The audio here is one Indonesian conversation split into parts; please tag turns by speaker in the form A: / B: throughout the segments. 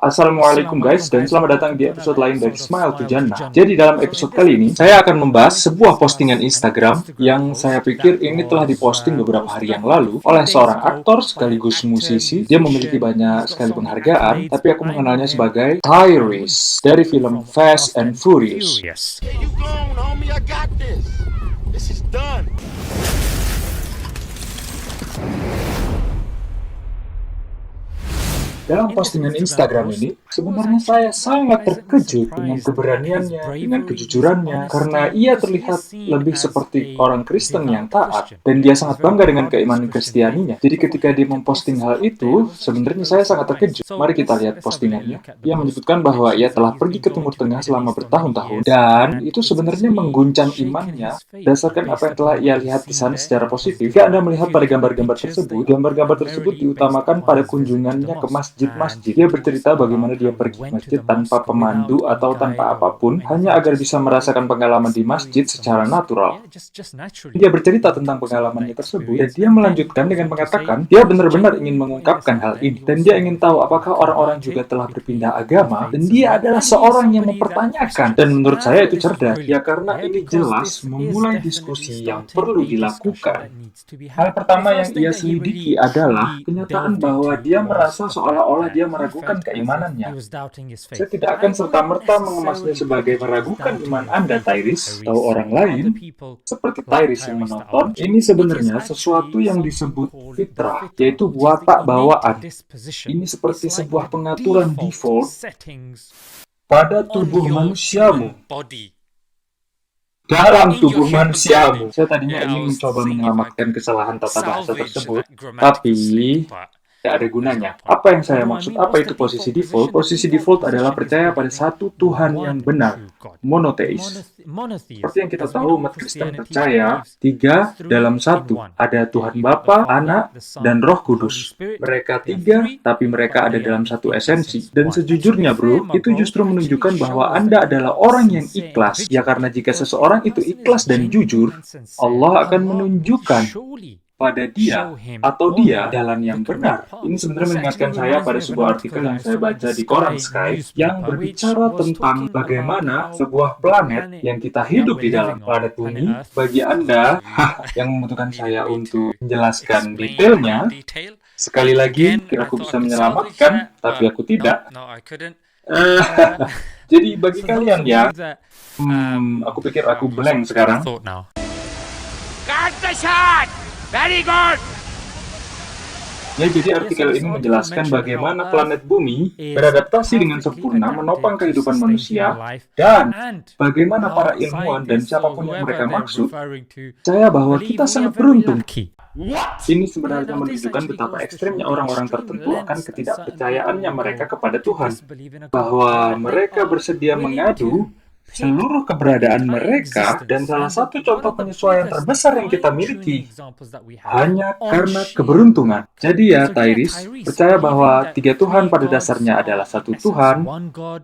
A: Assalamualaikum guys, dan selamat datang di episode lain dari Smile to Jannah. Jadi dalam episode kali ini, saya akan membahas sebuah postingan Instagram yang saya pikir ini telah diposting beberapa hari yang lalu oleh seorang aktor sekaligus musisi. Dia memiliki banyak sekali penghargaan, tapi aku mengenalnya sebagai Tyrese dari film Fast and Furious. Dalam postingan Instagram ini, sebenarnya saya sangat terkejut dengan keberaniannya, dengan kejujurannya, karena ia terlihat lebih seperti orang Kristen yang taat, dan dia sangat bangga dengan keimanan Kristianinya. Jadi ketika dia memposting hal itu, sebenarnya saya sangat terkejut. Mari kita lihat postingannya. Ia menyebutkan bahwa ia telah pergi ke Timur Tengah selama bertahun-tahun, dan itu sebenarnya mengguncang imannya, berdasarkan apa yang telah ia lihat di sana secara positif. Jika Anda melihat pada gambar-gambar tersebut diutamakan pada kunjungannya ke masjid. Dia bercerita bagaimana dia pergi ke masjid tanpa pemandu atau tanpa apapun, hanya agar bisa merasakan pengalaman di masjid secara natural. Dia bercerita tentang pengalamannya tersebut, dan dia melanjutkan dengan mengatakan, dia benar-benar ingin mengungkapkan hal ini, dan dia ingin tahu apakah orang-orang juga telah berpindah agama, dan dia adalah seorang yang mempertanyakan. Dan menurut saya itu cerdas, ya karena ini jelas memulai diskusi yang perlu dilakukan. Hal pertama yang ia selidiki adalah kenyataan bahwa dia merasa seolah-olah dia meragukan keimanannya. Saya tidak akan serta-merta mengemasnya sebagai meragukan iman Anda, Tyrese, atau orang lain. Seperti Tyrese yang menonton, ini sebenarnya sesuatu yang disebut fitrah, yaitu watak bawaan. Ini seperti sebuah pengaturan default pada tubuh manusiamu. Dalam tubuh manusiamu. Saya tadinya ingin mencoba menyelamatkan kesalahan tata bahasa tersebut, tapi tidak ada gunanya. Apa yang saya maksud? Apa itu posisi default? Posisi default adalah percaya pada satu Tuhan yang benar, monoteis. Seperti yang kita tahu, umat Kristen percaya 3 dalam 1. Ada Tuhan Bapa, Anak, dan Roh Kudus. Mereka 3, tapi mereka ada dalam satu esensi. Dan sejujurnya bro, itu justru menunjukkan bahwa Anda adalah orang yang ikhlas. Ya karena jika seseorang itu ikhlas dan jujur, Allah akan menunjukkan pada dia atau dia jalan yang benar. Ini sebenarnya mengingatkan saya pada sebuah artikel yang saya baca di koran Sky yang berbicara tentang bagaimana sebuah planet yang kita hidup di dalam planet bumi. Bagi Anda yang membutuhkan saya untuk menjelaskan detailnya, sekali lagi kira aku bisa menyelamatkan, tapi aku tidak. Jadi bagi kalian ya, aku pikir aku blank sekarang.
B: Very good.
A: Ya, jadi artikel ini menjelaskan bagaimana planet bumi beradaptasi dengan sempurna menopang kehidupan manusia, dan bagaimana para ilmuwan dan siapapun yang mereka maksud percaya bahwa kita sangat beruntung. Ini sebenarnya menunjukkan betapa ekstrimnya orang-orang tertentu akan ketidakpercayaannya mereka kepada Tuhan, bahwa mereka bersedia mengadu seluruh keberadaan mereka, dan salah satu contoh penyesuaian terbesar yang kita miliki hanya karena keberuntungan. Jadi ya, Tyrese, percaya bahwa 3 Tuhan pada dasarnya adalah satu Tuhan,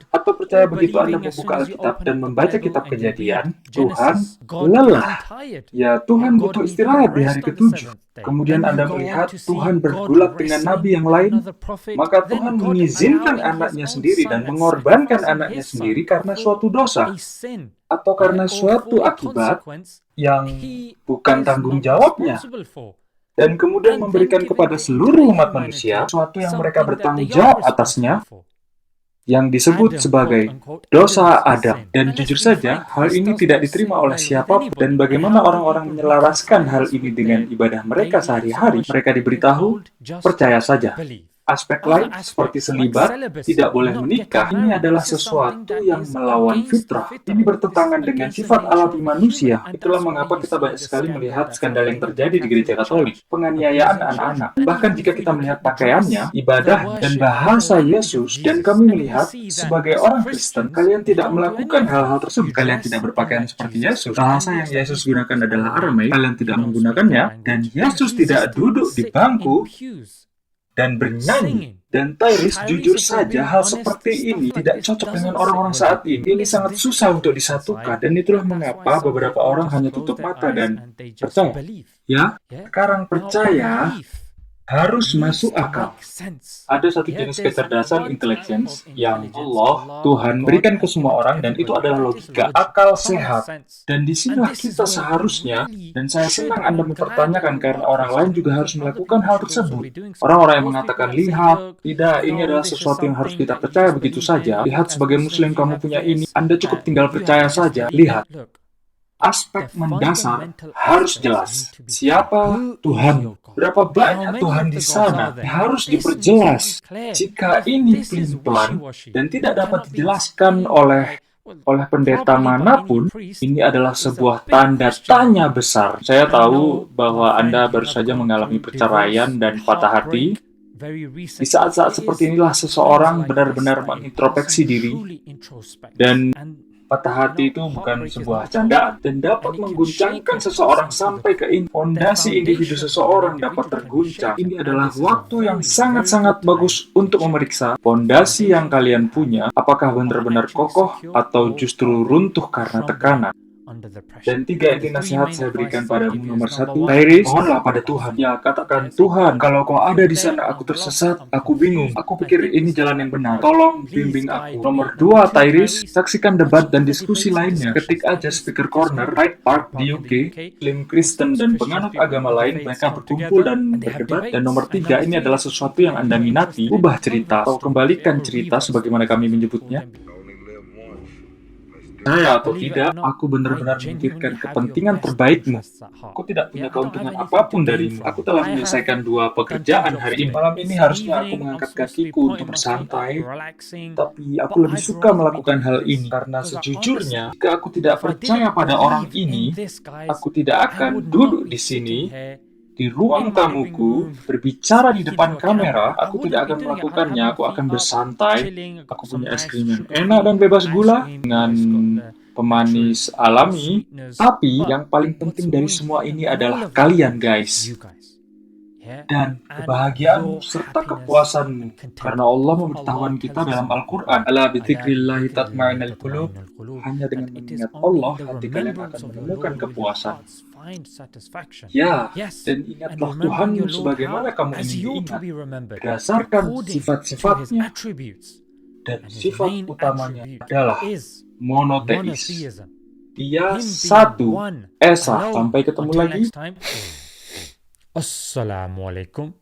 A: atau percaya begitu Anda membuka Alkitab dan membaca kitab Kejadian, Tuhan lelah. Ya, Tuhan butuh istirahat di hari ke-7. Kemudian Anda melihat Tuhan bergulat dengan nabi yang lain, maka Tuhan mengizinkan anaknya sendiri dan mengorbankan anaknya sendiri karena suatu dosa, atau karena suatu akibat yang bukan tanggung jawabnya, dan kemudian memberikan kepada seluruh umat manusia sesuatu yang mereka bertanggung jawab atasnya, yang disebut sebagai dosa Adam. Dan jujur saja, hal ini tidak diterima oleh siapapun. Dan bagaimana orang-orang menyelaraskan hal ini dengan ibadah mereka sehari-hari? Mereka diberitahu, percaya saja. Aspek lain seperti selibat, tidak boleh menikah, ini adalah sesuatu yang melawan fitrah. Ini bertentangan dengan sifat alami manusia. Itulah mengapa kita banyak sekali melihat skandal yang terjadi di gereja Katolik, penganiayaan anak-anak. Bahkan jika kita melihat pakaiannya, ibadah, dan bahasa Yesus, dan kami melihat sebagai orang Kristen, kalian tidak melakukan hal-hal tersebut. Kalian tidak berpakaian seperti Yesus. Bahasa yang Yesus gunakan adalah Aramaik, kalian tidak menggunakannya, dan Yesus tidak duduk di bangku dan bernyanyi. Dan Tyrese jujur saja hal seperti ini tidak cocok dengan orang-orang saat ini. Ini sangat susah untuk disatukan, dan itulah mengapa beberapa orang hanya tutup mata dan percaya. Ya, sekarang percaya harus masuk akal. Ada satu jenis kecerdasan intelligence yang Allah, Tuhan, berikan ke semua orang, dan itu adalah logika, akal sehat. Dan disinilah kita seharusnya, dan saya senang Anda mempertanyakan karena orang lain juga harus melakukan hal tersebut. Orang-orang yang mengatakan, lihat, tidak, ini adalah sesuatu yang harus kita percaya begitu saja. Lihat, sebagai Muslim kamu punya ini, Anda cukup tinggal percaya saja. Lihat, aspek mendasar harus jelas. Siapa Tuhan? Berapa banyak Tuhan di sana? Harus diperjelas. Jika ini pelin-pelan dan tidak dapat dijelaskan oleh pendeta manapun, ini adalah sebuah tanda tanya besar. Saya tahu bahwa Anda baru saja mengalami perceraian dan patah hati. Di saat-saat seperti inilah seseorang benar-benar mengintrospeksi diri, dan patah hati itu bukan sebuah candaan dan dapat mengguncangkan seseorang sampai ke fondasi individu seseorang dapat terguncang. Ini adalah waktu yang sangat-sangat bagus untuk memeriksa fondasi yang kalian punya, apakah benar-benar kokoh atau justru runtuh karena tekanan. Dan 3 inti nasihat saya berikan padamu. Nomor 1, Tyrese, mohonlah pada Tuhan. Ya, katakan, Tuhan, kalau kau ada di sana, aku tersesat, aku bingung, aku pikir ini jalan yang benar. Tolong bimbing aku. Nomor 2, Tyrese, saksikan debat dan diskusi lainnya. Ketik aja Speaker Corner, Hyde Park di UK, Muslim, Kristen, dan penganut agama lain, mereka berkumpul dan berdebat. Dan nomor 3, ini adalah sesuatu yang Anda minati, ubah cerita, atau kembalikan cerita sebagaimana kami menyebutnya. Saya atau tidak, aku benar-benar memikirkan kepentingan terbaikmu. Aku tidak punya keuntungan apapun darimu. Aku telah menyelesaikan 2 pekerjaan hari ini. Malam ini harusnya aku mengangkat kakiku untuk bersantai, tapi aku lebih suka melakukan hal ini karena sejujurnya, jika aku tidak percaya pada orang ini, aku tidak akan duduk di sini di ruang tamuku, berbicara di depan kamera. Aku tidak akan melakukannya. Aku akan bersantai. Aku punya es krim yang enak dan bebas gula dengan pemanis alami. Tapi yang paling penting dari semua ini adalah kalian, guys. Dan kebahagiaanmu serta kepuasanmu. Karena Allah memberitahukan kita dalam Al-Quran, Ala bidzikrillahi tatma'innul qulub. Hanya dengan mengingat Allah, hati kalian akan menemukan kepuasan. Ya, dan ingatlah Tuhanmu sebagaimana kamu ingin diingat, berdasarkan sifat-sifatnya, dan sifat utamanya adalah monoteis. Dia satu, Esa. Sampai ketemu lagi.
B: Assalamualaikum